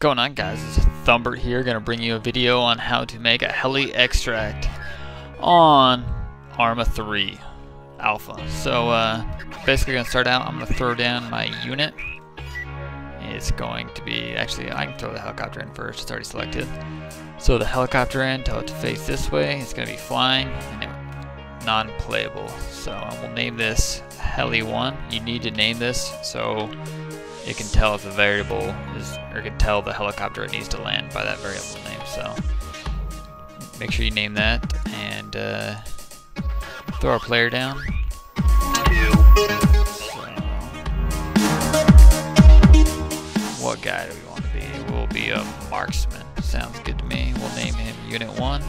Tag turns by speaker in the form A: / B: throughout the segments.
A: going on, guys? It's Thumbert here, gonna bring you a video on how to make a heli extract on Arma 3 Alpha. So basically gonna start out, I'm gonna throw down my unit. It's going to be, actually I can throw the helicopter in first, it's already selected. So the helicopter in, tell it to face this way, it's gonna be flying, and non-playable. So I will name this Heli 1. You need to name this so it can tell if the variable is, or it can tell the helicopter it needs to land by that variable name. So make sure you name that and throw our player down. So, what guy do we want to be? We'll be a marksman. Sounds good to me. We'll name him Unit 1.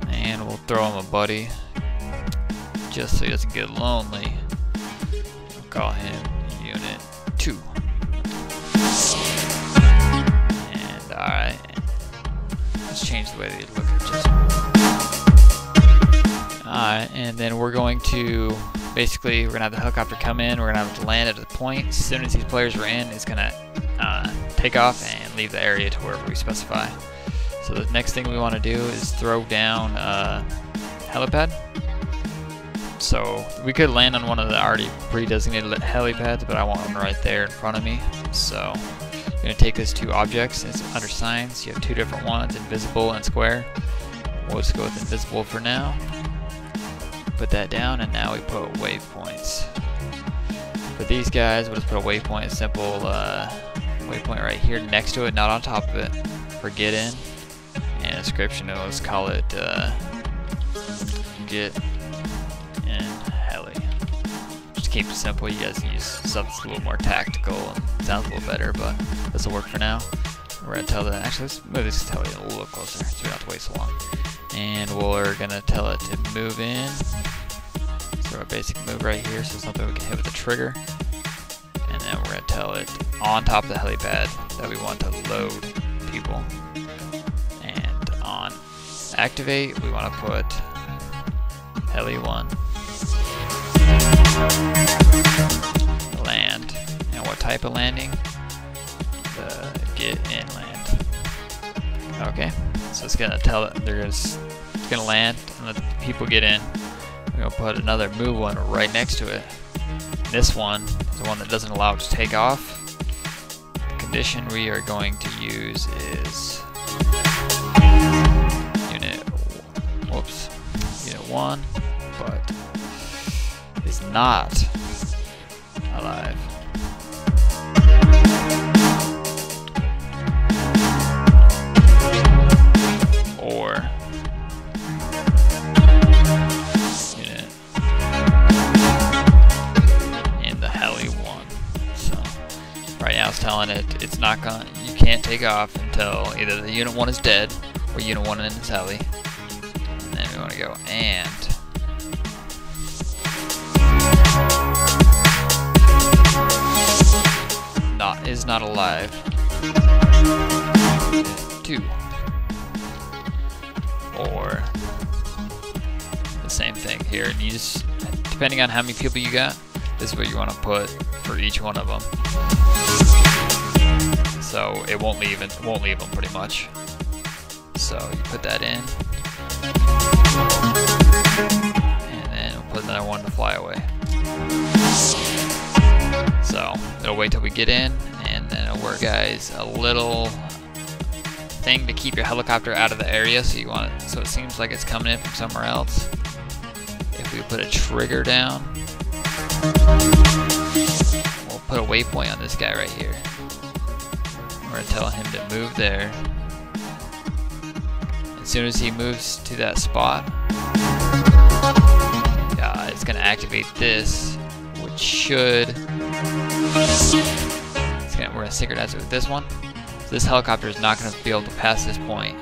A: And we'll throw him a buddy just so he doesn't get lonely. We'll call him Unit 2. And alright, let's change the way they look at just. Alright, and then we're going to basically, we're gonna have the helicopter come in, we're gonna have it land at a point. As soon as these players are in, it's gonna take off and leave the area to wherever we specify. So the next thing we want to do is throw down a helipad. So we could land on one of the already pre-designated helipads, but I want one right there in front of me. So I'm going to take those two objects. It's under signs. You have two different ones, invisible and square. We'll just go with invisible for now. Put that down, and now we put waypoints. For these guys, we'll just put a waypoint, a simple waypoint right here next to it, not on top of it, for get in. And description, let's call it get in heli. Just keep it simple. You guys can use something that's a little more tactical and sounds a little better, but this will work for now. We're gonna tell that, actually let's move this heli a little closer so we don't have to wait so long. And we're gonna tell it to move in. So a basic move right here, so something we can hit with the trigger. And then we're gonna tell it on top of the helipad that we want to load people. On activate, we want to put Heli 1 land, and what type of landing? The get in land. Okay, so it's gonna tell it it's gonna land and let the people get in. We're gonna put another move one right next to it. This one is the one that doesn't allow it to take off. The condition we are going to use is Unit 1, but is not alive. Or unit in the Heli 1. So right now it's telling it it's not gonna, you can't take off until either the Unit 1 is dead or Unit 1 in its heli. And then we want to go and is not alive. 2. Or the same thing here. And you just, depending on how many people you got, this is what you want to put for each one of them. So it won't leave them pretty much. So you put that in, and then we'll put another one to fly away. So it'll wait till we get in, and then it'll work, guys, a little thing to keep your helicopter out of the area. So you want it, so it seems like it's coming in from somewhere else. If we put a trigger down, we'll put a waypoint on this guy right here. We're gonna tell him to move there. As soon as he moves to that spot, it's going to activate this, which should, we're going to synchronize it with this one. So this helicopter is not going to be able to pass this point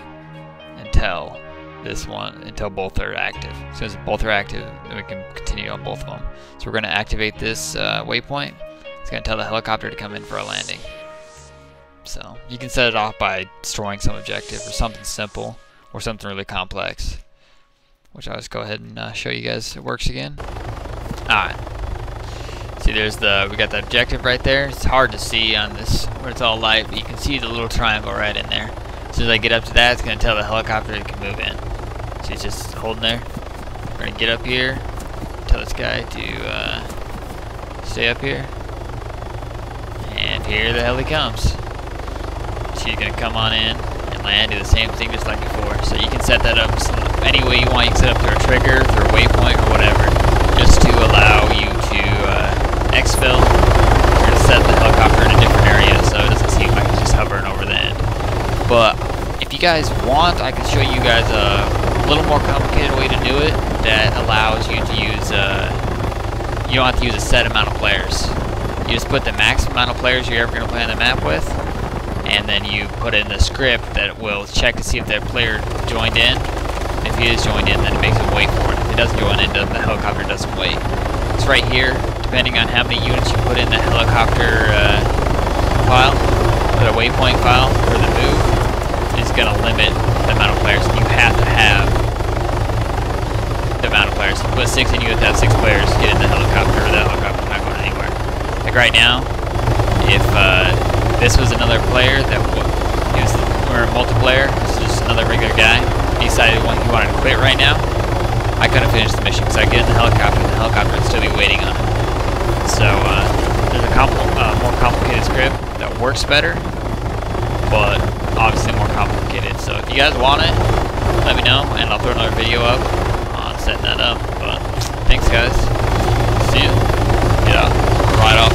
A: until until both are active. As soon as both are active, then we can continue on both of them. So we're going to activate this waypoint. It's going to tell the helicopter to come in for a landing. So you can set it off by destroying some objective or something simple, or something really complex, which I'll just go ahead and show you guys it works again. Alright, so See, we got the objective right there. It's hard to see on this where it's all light, but you can see the little triangle right in there. As soon as I get up to that, it's going to tell the helicopter it can move in. So he's just holding there. We're going to get up here, tell this guy to stay up here. And here the heli comes. She's going to come on in and land, do the same thing just like before. So you can set that up any way you want. You can set up through a trigger, through a waypoint, or whatever, just to allow you to exfil. We're going to set the helicopter in a different area so it doesn't seem like it's just hovering over the end. But if you guys want, I can show you guys a little more complicated way to do it that allows you to use, you don't have to use a set amount of players. You just put the maximum amount of players you're ever going to play on the map with, and then you put in the script that will check to see if that player joined in. If he is joined in, then it makes him wait for it. If he doesn't join in, the helicopter doesn't wait. It's right here, depending on how many units you put in the helicopter file, or the waypoint file for the move, is going to limit the amount of players. You have to have the amount of players. If you put 6 in, you have to have 6 players to get in the helicopter, or the helicopter's not going anywhere. Like right now, if this was another player that we're a multiplayer, this is just another regular guy, he decided he wanted to quit right now, I couldn't finish the mission because I get in the helicopter and the helicopter would still be waiting on him. So there's a more complicated script that works better, but obviously more complicated. So if you guys want it, let me know and I'll throw another video up on setting that up. But thanks guys. See ya. Yeah, right off.